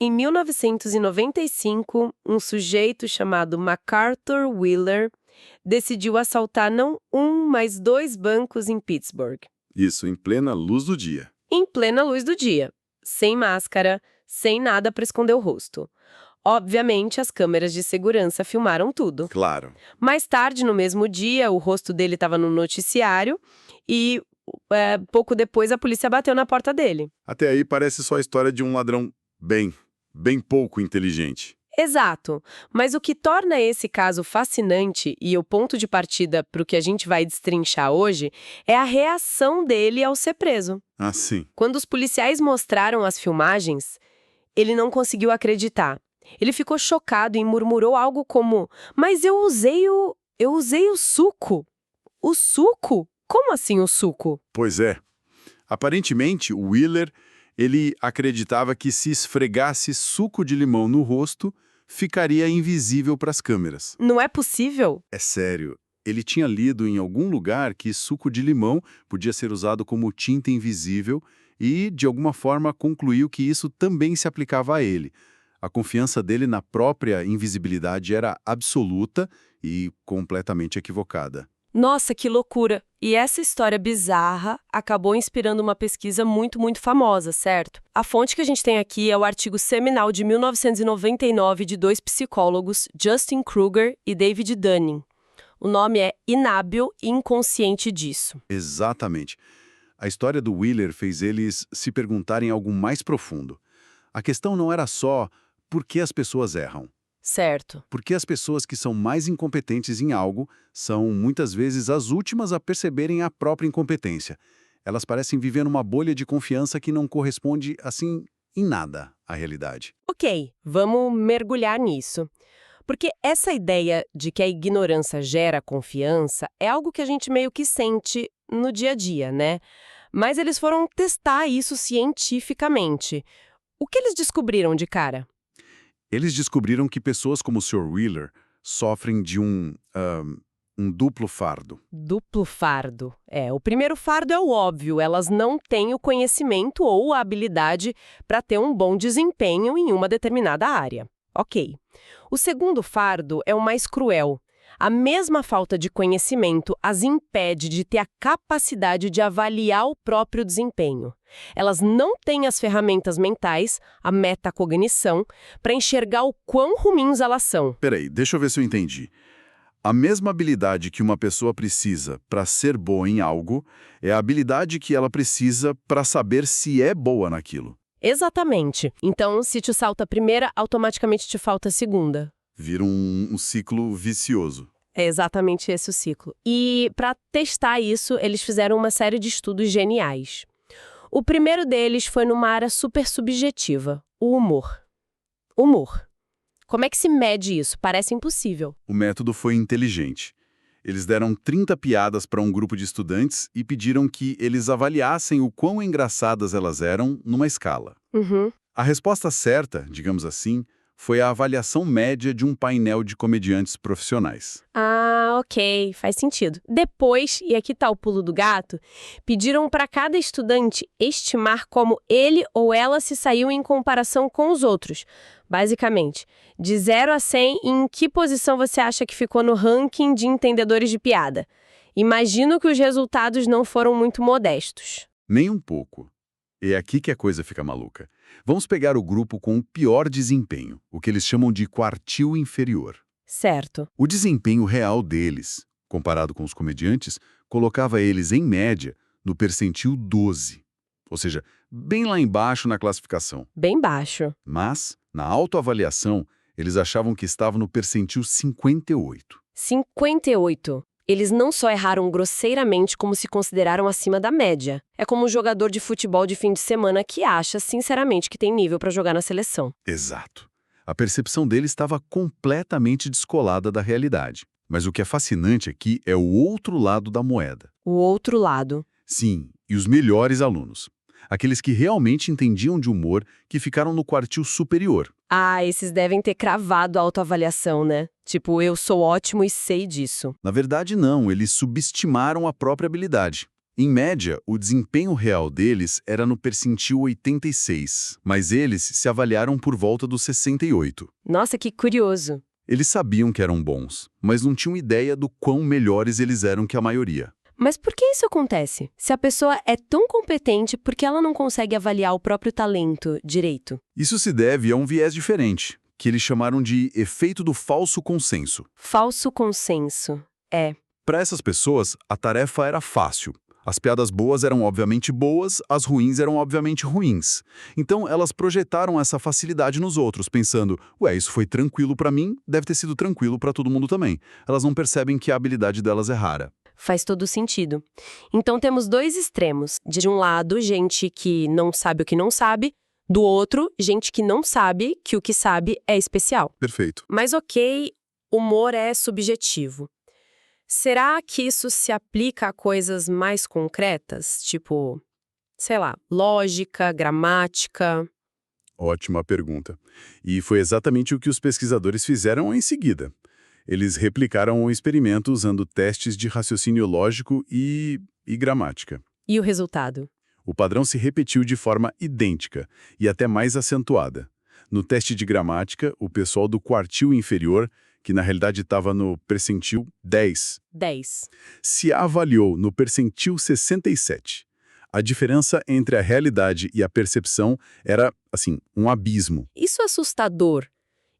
Em 1995, um sujeito chamado MacArthur Wheeler decidiu assaltar não um, mas dois bancos em Pittsburgh. Isso, em plena luz do dia. Em plena luz do dia, sem máscara, sem nada para esconder o rosto. Obviamente, as câmeras de segurança filmaram tudo. Claro. Mais tarde, no mesmo dia, o rosto dele estava no noticiário e pouco depois a polícia bateu na porta dele. Até aí parece só a história de um ladrão bem pouco inteligente. Exato, mas o que torna esse caso fascinante e o ponto de partida para o que a gente vai destrinchar hoje é a reação dele ao ser preso. Ah, sim. Quando os policiais mostraram as filmagens, ele não conseguiu acreditar. Ele ficou chocado e murmurou algo como: "Mas eu usei o suco." O suco? Como assim o suco? Pois é. Aparentemente, o Wheeler, ele acreditava que se esfregasse suco de limão no rosto, ficaria invisível para as câmeras. Não é possível? É sério. Ele tinha lido em algum lugar que suco de limão podia ser usado como tinta invisível e, de alguma forma, concluiu que isso também se aplicava a ele. A confiança dele na própria invisibilidade era absoluta e completamente equivocada. Nossa, que loucura! E essa história bizarra acabou inspirando uma pesquisa muito famosa, certo? A fonte que a gente tem aqui é o artigo seminal de 1999 de dois psicólogos, Justin Kruger e David Dunning. O nome é Inábil e Inconsciente Disso. Exatamente. A história do Wheeler fez eles se perguntarem algo mais profundo. A questão não era só por que as pessoas erram. Certo. Porque as pessoas que são mais incompetentes em algo são, muitas vezes, as últimas a perceberem a própria incompetência. Elas parecem viver numa bolha de confiança que não corresponde, assim, em nada à realidade. Ok, vamos mergulhar nisso. Porque essa ideia de que a ignorância gera confiança é algo que a gente meio que sente no dia a dia, né? Mas eles foram testar isso cientificamente. O que eles descobriram de cara? Eles descobriram que pessoas como o Sr. Wheeler sofrem de um duplo fardo. Duplo fardo. O primeiro fardo é o óbvio, elas não têm o conhecimento ou a habilidade para ter um bom desempenho em uma determinada área. Ok. O segundo fardo é o mais cruel. A mesma falta de conhecimento as impede de ter a capacidade de avaliar o próprio desempenho. Elas não têm as ferramentas mentais, a metacognição, para enxergar o quão ruins elas são. Peraí, deixa eu ver se eu entendi. A mesma habilidade que uma pessoa precisa para ser boa em algo é a habilidade que ela precisa para saber se é boa naquilo. Exatamente. Então, se te salta a primeira, automaticamente te falta a segunda. Vira um ciclo vicioso. É exatamente esse o ciclo. E, para testar isso, eles fizeram uma série de estudos geniais. O primeiro deles foi numa área super subjetiva, o humor. Humor. Como é que se mede isso? Parece impossível. O método foi inteligente. Eles deram 30 piadas para um grupo de estudantes e pediram que eles avaliassem o quão engraçadas elas eram numa escala. Uhum. A resposta certa, digamos assim, foi a avaliação média de um painel de comediantes profissionais. Ah, ok, faz sentido. Depois, e aqui tá o pulo do gato, pediram para cada estudante estimar como ele ou ela se saiu em comparação com os outros. Basicamente, de 0 a 100, em que posição você acha que ficou no ranking de entendedores de piada? Imagino que os resultados não foram muito modestos. Nem um pouco. É aqui que a coisa fica maluca. Vamos pegar o grupo com o pior desempenho, o que eles chamam de quartil inferior. Certo. O desempenho real deles, comparado com os comediantes, colocava eles, em média, no percentil 12. Ou seja, bem lá embaixo na classificação. Bem baixo. Mas, na autoavaliação, eles achavam que estavam no percentil 58. 58. Eles não só erraram grosseiramente, como se consideraram acima da média. É como um jogador de futebol de fim de semana que acha, sinceramente, que tem nível para jogar na seleção. Exato. A percepção dele estava completamente descolada da realidade. Mas o que é fascinante aqui é o outro lado da moeda. O outro lado. Sim, e os melhores alunos. Aqueles que realmente entendiam de humor, que ficaram no quartil superior. Ah, esses devem ter cravado a autoavaliação, né? Tipo, eu sou ótimo e sei disso. Na verdade, não, eles subestimaram a própria habilidade. Em média, o desempenho real deles era no percentil 86, mas eles se avaliaram por volta dos 68. Nossa, que curioso. Eles sabiam que eram bons, mas não tinham ideia do quão melhores eles eram que a maioria. Mas por que isso acontece? Se a pessoa é tão competente, por que ela não consegue avaliar o próprio talento direito? Isso se deve a um viés diferente, que eles chamaram de efeito do falso consenso. Falso consenso. Para essas pessoas, a tarefa era fácil. As piadas boas eram obviamente boas, as ruins eram obviamente ruins. Então, elas projetaram essa facilidade nos outros, pensando, ué, isso foi tranquilo para mim, deve ter sido tranquilo para todo mundo também. Elas não percebem que a habilidade delas é rara. Faz todo sentido. Então temos dois extremos. De um lado, gente que não sabe o que não sabe. Do outro, gente que não sabe que o que sabe é especial. Perfeito. Mas ok, humor é subjetivo. Será que isso se aplica a coisas mais concretas? Tipo, sei lá, lógica, gramática? Ótima pergunta. E foi exatamente o que os pesquisadores fizeram em seguida. Eles replicaram o experimento usando testes de raciocínio lógico e gramática. E o resultado? O padrão se repetiu de forma idêntica e até mais acentuada. No teste de gramática, o pessoal do quartil inferior, que na realidade estava no percentil 10, 10. se avaliou no percentil 67. A diferença entre a realidade e a percepção era, assim, um abismo. Isso é assustador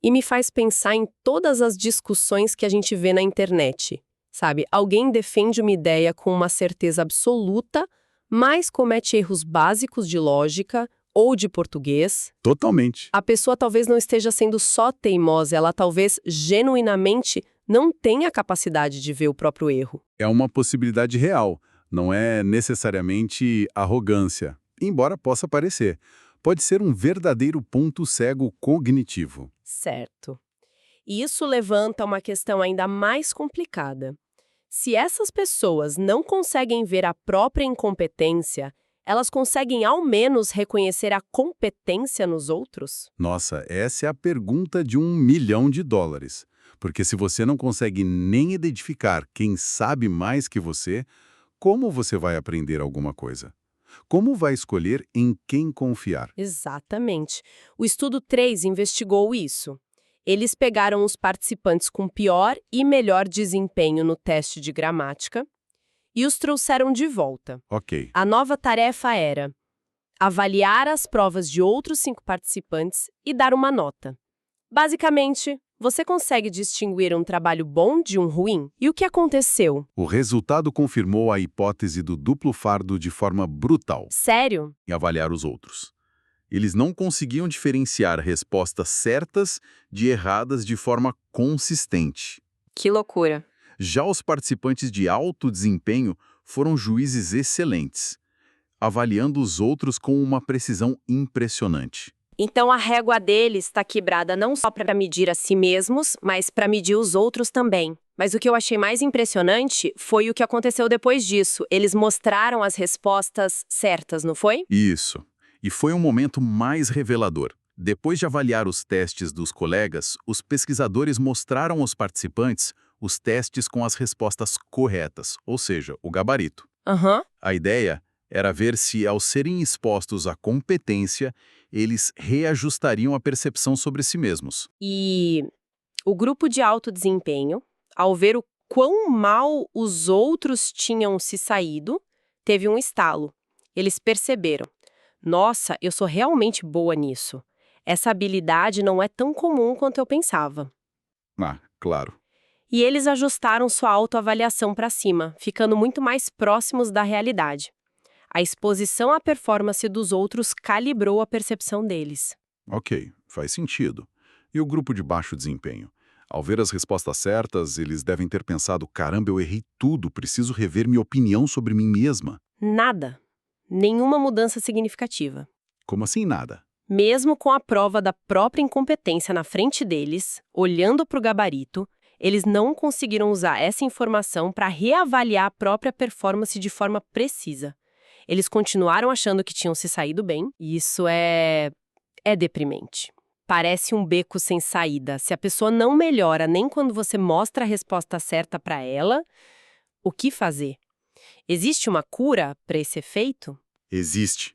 e me faz pensar em todas as discussões que a gente vê na internet. Sabe, alguém defende uma ideia com uma certeza absoluta, mas comete erros básicos de lógica ou de português. Totalmente. A pessoa talvez não esteja sendo só teimosa, ela talvez genuinamente não tenha a capacidade de ver o próprio erro. É uma possibilidade real, não é necessariamente arrogância, embora possa parecer. Pode ser um verdadeiro ponto cego cognitivo. Certo. E isso levanta uma questão ainda mais complicada. Se essas pessoas não conseguem ver a própria incompetência, elas conseguem ao menos reconhecer a competência nos outros? Nossa, essa é a pergunta de $1 milhão. Porque se você não consegue nem identificar quem sabe mais que você, como você vai aprender alguma coisa? Como vai escolher em quem confiar? Exatamente. O estudo 3 investigou isso. Eles pegaram os participantes com pior e melhor desempenho no teste de gramática e os trouxeram de volta. Ok. A nova tarefa era avaliar as provas de outros 5 participantes e dar uma nota. Basicamente, você consegue distinguir um trabalho bom de um ruim? E o que aconteceu? O resultado confirmou a hipótese do duplo fardo de forma brutal Sério? em avaliar os outros. Eles não conseguiam diferenciar respostas certas de erradas de forma consistente. Que loucura. Já os participantes de alto desempenho foram juízes excelentes, avaliando os outros com uma precisão impressionante. Então a régua deles está quebrada não só para medir a si mesmos, mas para medir os outros também. Mas o que eu achei mais impressionante foi o que aconteceu depois disso. Eles mostraram as respostas certas, não foi? Isso. E foi um momento mais revelador. Depois de avaliar os testes dos colegas, os pesquisadores mostraram aos participantes os testes com as respostas corretas, ou seja, o gabarito. Aham. A ideia era ver se, ao serem expostos à competência, eles reajustariam a percepção sobre si mesmos. E o grupo de alto desempenho, ao ver o quão mal os outros tinham se saído, teve um estalo. Eles perceberam: nossa, eu sou realmente boa nisso. Essa habilidade não é tão comum quanto eu pensava. Ah, claro. E eles ajustaram sua autoavaliação para cima, ficando muito mais próximos da realidade. A exposição à performance dos outros calibrou a percepção deles. Ok, faz sentido. E o grupo de baixo desempenho? Ao ver as respostas certas, eles devem ter pensado, caramba, eu errei tudo, preciso rever minha opinião sobre mim mesma. Nada. Nenhuma mudança significativa. Como assim nada? Mesmo com a prova da própria incompetência na frente deles, olhando para o gabarito, eles não conseguiram usar essa informação para reavaliar a própria performance de forma precisa. Eles continuaram achando que tinham se saído bem, e isso é deprimente. Parece um beco sem saída. Se a pessoa não melhora nem quando você mostra a resposta certa para ela, o que fazer? Existe uma cura para esse efeito? Existe.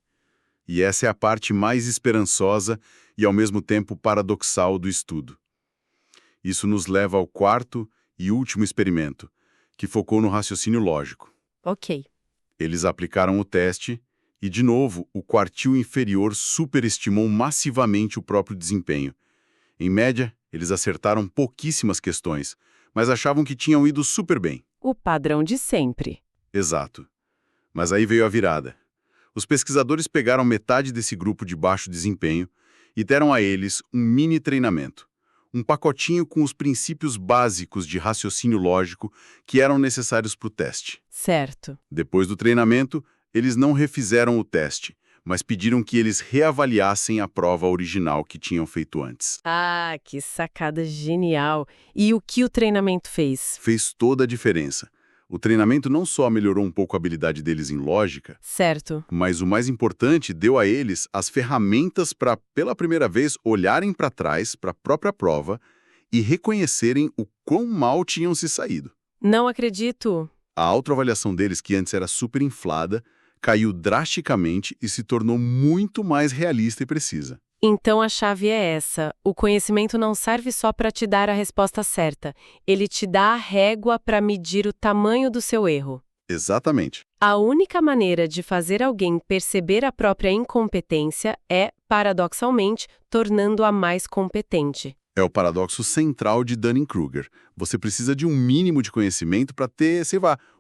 E essa é a parte mais esperançosa e, ao mesmo tempo, paradoxal do estudo. Isso nos leva ao quarto e último experimento, que focou no raciocínio lógico. Ok. Eles aplicaram o teste e, de novo, o quartil inferior superestimou massivamente o próprio desempenho. Em média, eles acertaram pouquíssimas questões, mas achavam que tinham ido super bem. O padrão de sempre. Exato. Mas aí veio a virada. Os pesquisadores pegaram metade desse grupo de baixo desempenho e deram a eles um mini treinamento, um pacotinho com os princípios básicos de raciocínio lógico que eram necessários para o teste. Certo. Depois do treinamento, eles não refizeram o teste, mas pediram que eles reavaliassem a prova original que tinham feito antes. Ah, que sacada genial. E o que o treinamento fez? Fez toda a diferença. O treinamento não só melhorou um pouco a habilidade deles em lógica, Certo. mas o mais importante, deu a eles as ferramentas para, pela primeira vez, olharem para trás, para a própria prova, e reconhecerem o quão mal tinham se saído. Não acredito. A autoavaliação deles, que antes era super inflada, caiu drasticamente e se tornou muito mais realista e precisa. Então a chave é essa. O conhecimento não serve só para te dar a resposta certa. Ele te dá a régua para medir o tamanho do seu erro. Exatamente. A única maneira de fazer alguém perceber a própria incompetência é, paradoxalmente, tornando-a mais competente. É o paradoxo central de Dunning-Kruger. Você precisa de um mínimo de conhecimento para ter,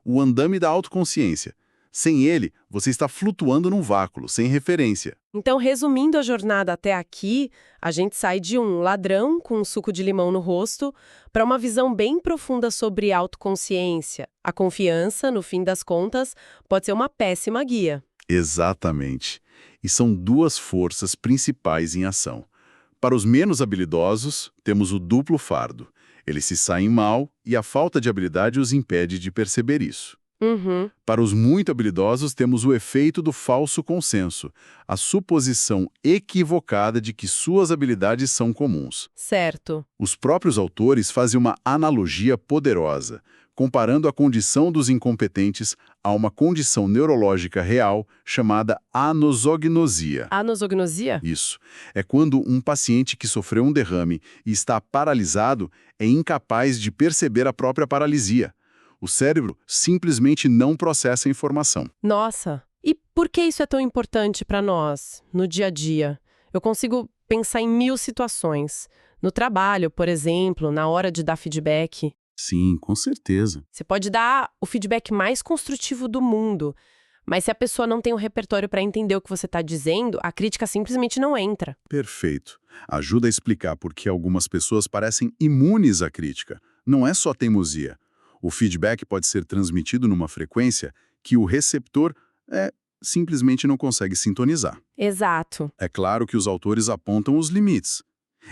o andame da autoconsciência. Sem ele, você está flutuando num vácuo, sem referência. Então, resumindo a jornada até aqui, a gente sai de um ladrão com um suco de limão no rosto para uma visão bem profunda sobre autoconsciência. A confiança, no fim das contas, pode ser uma péssima guia. Exatamente. E são duas forças principais em ação. Para os menos habilidosos, temos o duplo fardo. Eles se saem mal e a falta de habilidade os impede de perceber isso. Para os muito habilidosos, temos o efeito do falso consenso, a suposição equivocada de que suas habilidades são comuns. Certo. Os próprios autores fazem uma analogia poderosa, comparando a condição dos incompetentes a uma condição neurológica real chamada anosognosia. Anosognosia? Isso. É quando um paciente que sofreu um derrame e está paralisado é incapaz de perceber a própria paralisia. O cérebro simplesmente não processa a informação. Nossa, e por que isso é tão importante para nós, no dia a dia? Eu consigo pensar em 1000 situações. No trabalho, por exemplo, na hora de dar feedback. Sim, com certeza. Você pode dar o feedback mais construtivo do mundo, mas se a pessoa não tem o repertório para entender o que você está dizendo, a crítica simplesmente não entra. Perfeito. Ajuda a explicar por que algumas pessoas parecem imunes à crítica. Não é só teimosia. O feedback pode ser transmitido numa frequência que o receptor simplesmente não consegue sintonizar. Exato. É claro que os autores apontam os limites.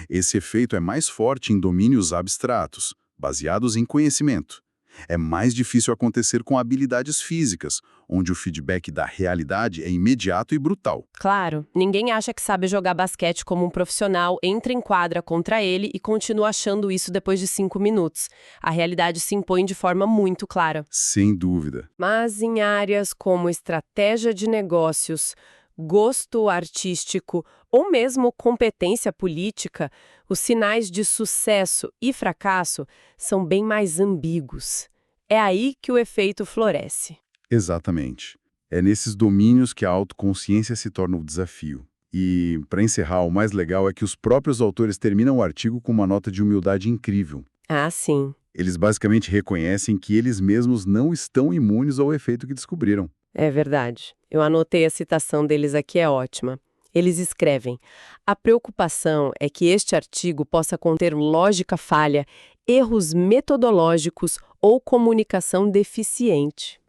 Esse efeito é mais forte em domínios abstratos, baseados em conhecimento. É mais difícil acontecer com habilidades físicas, onde o feedback da realidade é imediato e brutal. Claro, ninguém acha que sabe jogar basquete como um profissional, entra em quadra contra ele e continua achando isso depois de 5 minutos. A realidade se impõe de forma muito clara. Sem dúvida. Mas em áreas como estratégia de negócios, gosto artístico ou mesmo competência política, os sinais de sucesso e fracasso são bem mais ambíguos. É aí que o efeito floresce. Exatamente. É nesses domínios que a autoconsciência se torna um desafio. E, para encerrar, o mais legal é que os próprios autores terminam o artigo com uma nota de humildade incrível. Ah, sim. Eles basicamente reconhecem que eles mesmos não estão imunes ao efeito que descobriram. É verdade. Eu anotei a citação deles aqui, é ótima. Eles escrevem: a preocupação é que este artigo possa conter lógica falha, erros metodológicos ou comunicação deficiente.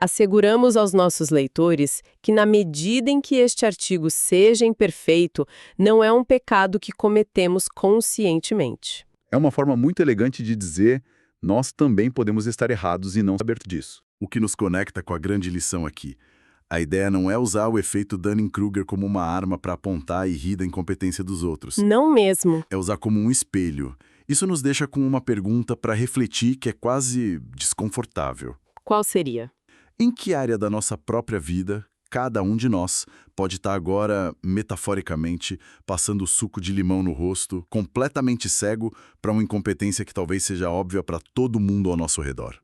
Asseguramos aos nossos leitores que, na medida em que este artigo seja imperfeito, não é um pecado que cometemos conscientemente. É uma forma muito elegante de dizer: nós também podemos estar errados e não saber disso. O que nos conecta com a grande lição aqui. A ideia não é usar o efeito Dunning-Kruger como uma arma para apontar e rir da incompetência dos outros. Não mesmo. É usar como um espelho. Isso nos deixa com uma pergunta para refletir que é quase desconfortável. Qual seria? Em que área da nossa própria vida cada um de nós pode estar agora, metaforicamente, passando suco de limão no rosto, completamente cego para uma incompetência que talvez seja óbvia para todo mundo ao nosso redor?